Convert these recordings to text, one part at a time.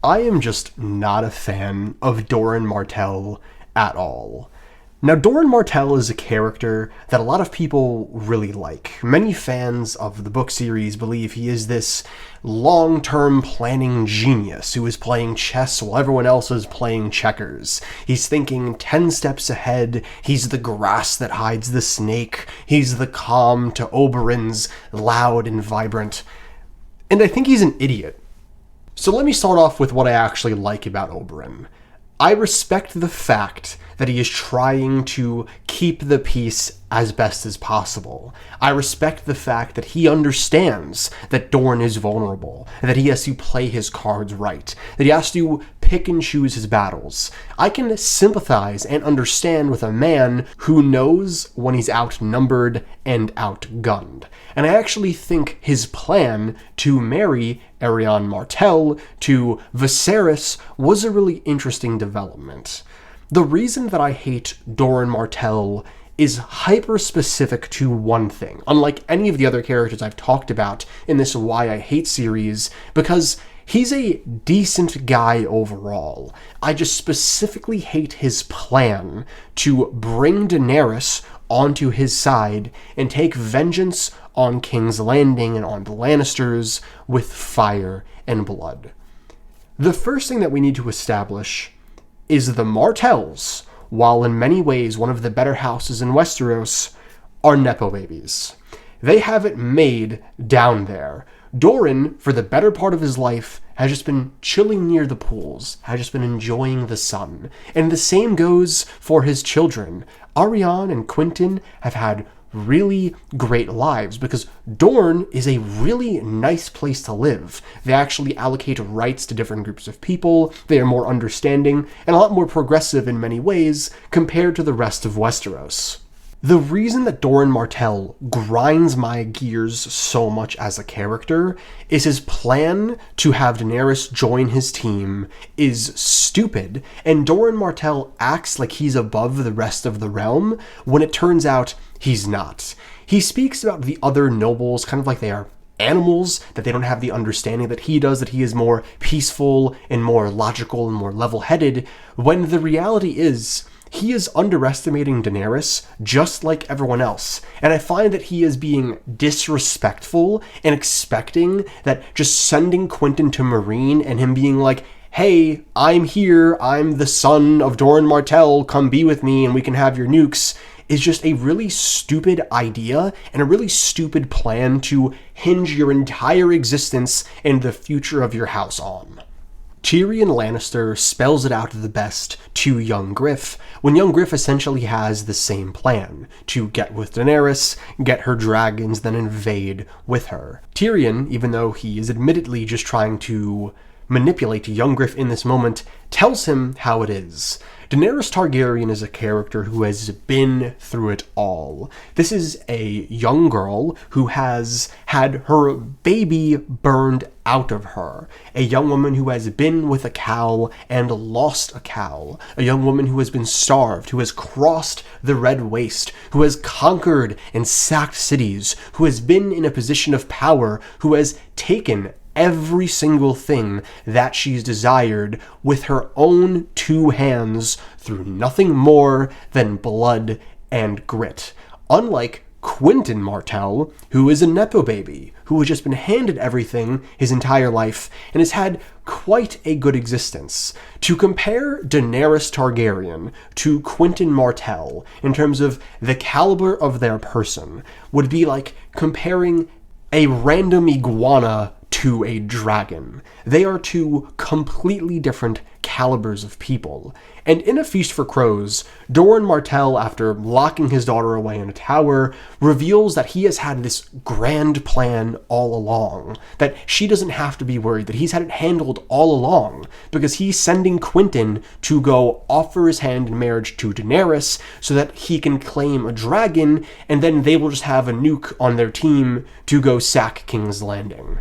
I am just not a fan of Doran Martell at all. Now, Doran Martell is a character that a lot of people really like. Many fans of the book series believe he is this long-term planning genius who is playing chess while everyone else is playing checkers. He's thinking 10 steps ahead, he's the grass that hides the snake, he's the calm to Oberyn's loud and vibrant. And I think he's an idiot. So let me start off with what I actually like about Oberyn. I respect the fact that he is trying to keep the peace as best as possible. I respect the fact that he understands that Doran is vulnerable, and that he has to play his cards right, that he has to pick and choose his battles. I can sympathize and understand with a man who knows when he's outnumbered and outgunned. And I actually think his plan to marry Arianne Martell to Viserys was a really interesting development. The reason that I hate Doran Martell is hyper-specific to one thing, unlike any of the other characters I've talked about in this Why I Hate series, because he's a decent guy overall. I just specifically hate his plan to bring Daenerys onto his side and take vengeance on King's Landing and on the Lannisters with fire and blood. The first thing that we need to establish is the Martells, while in many ways one of the better houses in Westeros, are Nepo babies. They have it made down there. Doran, for the better part of his life, has just been chilling near the pools, has just been enjoying the sun. And the same goes for his children. Arianne and Quentyn have had really great lives because Dorne is a really nice place to live. They actually allocate rights to different groups of people, they are more understanding, and a lot more progressive in many ways compared to the rest of Westeros. The reason that Doran Martell grinds my gears so much as a character is his plan to have Daenerys join his team is stupid, and Doran Martell acts like he's above the rest of the realm when it turns out he's not. He speaks about the other nobles kind of like they are animals, that they don't have the understanding that he does, that he is more peaceful and more logical and more level-headed, when the reality is he is underestimating Daenerys just like everyone else. And I find that he is being disrespectful and expecting that just sending Quentyn to Meereen and him being like, hey, I'm here, I'm the son of Doran Martell, come be with me and we can have your nukes, is just a really stupid idea and a really stupid plan to hinge your entire existence and the future of your house on. Tyrion Lannister spells it out the best to young Griff, when young Griff essentially has the same plan, to get with Daenerys, get her dragons, then invade with her. Tyrion, even though he is admittedly just trying to manipulate young Griff in this moment, tells him how it is. Daenerys Targaryen is a character who has been through it all. This is a young girl who has had her baby burned out of her. A young woman who has been with a cow and lost a cow. A young woman who has been starved, who has crossed the Red Waste, who has conquered and sacked cities, who has been in a position of power, who has taken every single thing that she's desired with her own two hands through nothing more than blood and grit. Unlike Quentyn Martell, who is a Nepo baby, who has just been handed everything his entire life and has had quite a good existence. To compare Daenerys Targaryen to Quentyn Martell in terms of the caliber of their person would be like comparing a random iguana to a dragon. They are two completely different calibers of people. And in A Feast for Crows, Doran Martell, after locking his daughter away in a tower, reveals that he has had this grand plan all along, that she doesn't have to be worried, that he's had it handled all along, because he's sending Quentyn to go offer his hand in marriage to Daenerys so that he can claim a dragon, and then they will just have a nuke on their team to go sack King's Landing.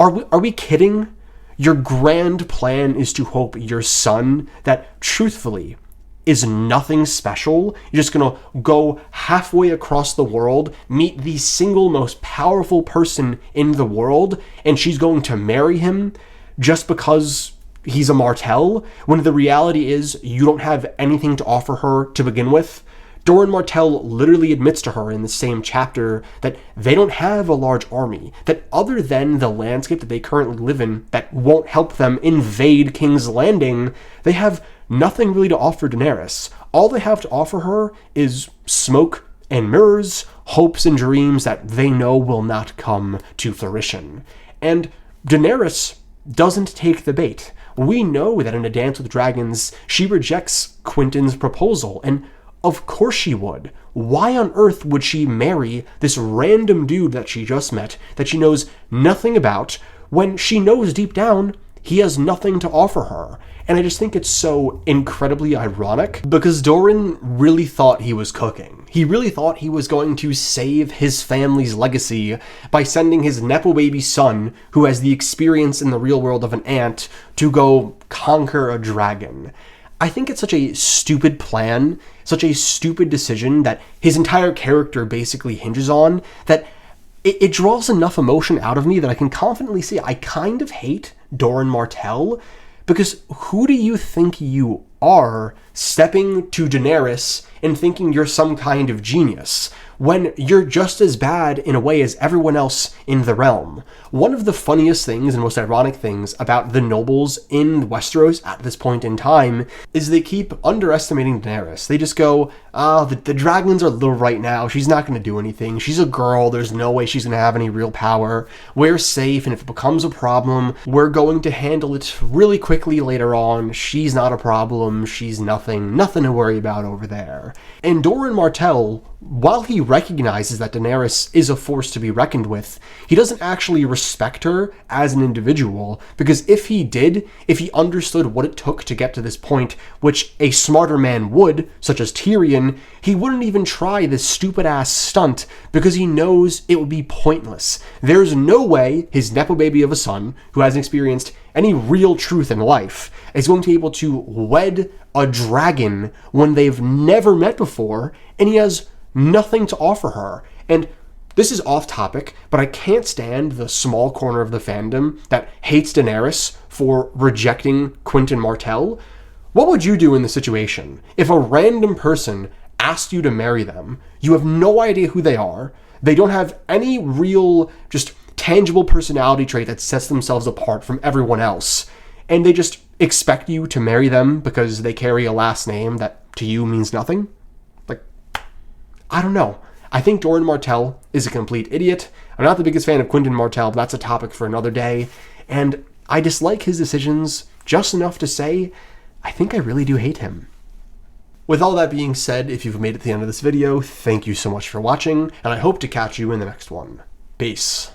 Are we kidding? Your grand plan is to hope your son, that truthfully is nothing special, you're just gonna go halfway across the world, meet the single most powerful person in the world, and she's going to marry him? just because he's a Martell, when the reality is you don't have anything to offer her to begin with. Doran Martell literally admits to her in the same chapter that they don't have a large army, that other than the landscape that they currently live in that won't help them invade King's Landing, they have nothing really to offer Daenerys. All they have to offer her is smoke and mirrors, hopes and dreams that they know will not come to fruition. And Daenerys doesn't take the bait. We know that in A Dance with Dragons, she rejects Quentyn's proposal, and of course she would. Why on earth would she marry this random dude that she just met, that she knows nothing about, when she knows deep down he has nothing to offer her? And I just think it's so incredibly ironic, because Doran really thought he was cooking. He really thought he was going to save his family's legacy by sending his nepo baby son, who has the experience in the real world of an ant, to go conquer a dragon. I think it's such a stupid plan, such a stupid decision that his entire character basically hinges on, that it draws enough emotion out of me that I can confidently say I kind of hate Doran Martell, because who do you think you are stepping to Daenerys and thinking you're some kind of genius, when you're just as bad in a way as everyone else in the realm? One of the funniest things and most ironic things about the nobles in Westeros at this point in time is they keep underestimating Daenerys. They just go, the dragons are little right now, she's not going to do anything, she's a girl, there's no way she's going to have any real power, we're safe, and if it becomes a problem, we're going to handle it really quickly later on, she's not a problem, she's nothing to worry about over there. And Doran Martell, while he recognizes that Daenerys is a force to be reckoned with, he doesn't actually respect her as an individual, because if he did, if he understood what it took to get to this point, which a smarter man would, such as Tyrion, he wouldn't even try this stupid-ass stunt, because he knows it would be pointless. There's no way his nepo baby of a son, who hasn't experienced any real truth in life, is going to be able to wed a dragon when they've never met before, and he has nothing to offer her. And this is off topic, but I can't stand the small corner of the fandom that hates Daenerys for rejecting Quentyn Martell. What would you do in this situation? If a random person asked you to marry them, you have no idea who they are, they don't have any real, just tangible personality trait that sets themselves apart from everyone else, and they just expect you to marry them because they carry a last name that to you means nothing? Like, I don't know. I think Doran Martell is a complete idiot. I'm not the biggest fan of Quentyn Martell, but that's a topic for another day. And I dislike his decisions just enough to say, I think I really do hate him. With all that being said, if you've made it to the end of this video, thank you so much for watching, and I hope to catch you in the next one. Peace.